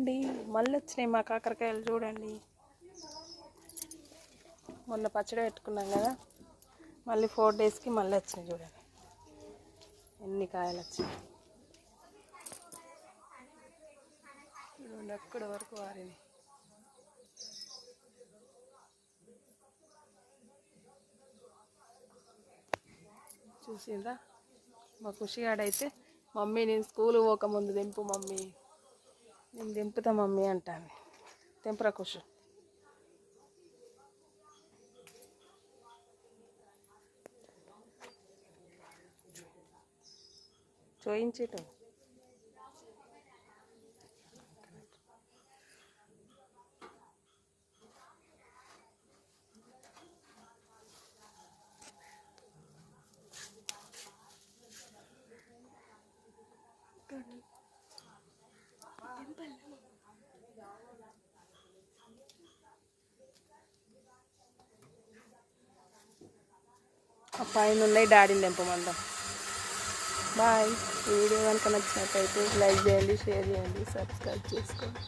చూడండి మళ్ళీ వచ్చినాయి మా కాకరకాయలు చూడండి. మొన్న పచ్చడి పెట్టుకున్నాం కదా, మళ్ళీ 4 డేస్కి మళ్ళీ వచ్చినాయి చూడండి ఎన్ని కాయలు వచ్చినాయి. చూడండి అక్కడ వరకు వారిని చూసిందా. మా ఖుషిగాడైతే మమ్మీ నేను స్కూల్ పోకముందు దింపు మమ్మీ, నేను దింపుతా మమ్మీ అంటాను. తెంపరా ఖుషి. చూయించేటం ఆ పైన ఉన్నాయి డాడీని తెంపమంటాం. బాయ్. ఈ వీడియో కనుక నచ్చినట్టయితే లైక్ చేయండి, షేర్ చేయండి, సబ్స్క్రైబ్ చేసుకోండి.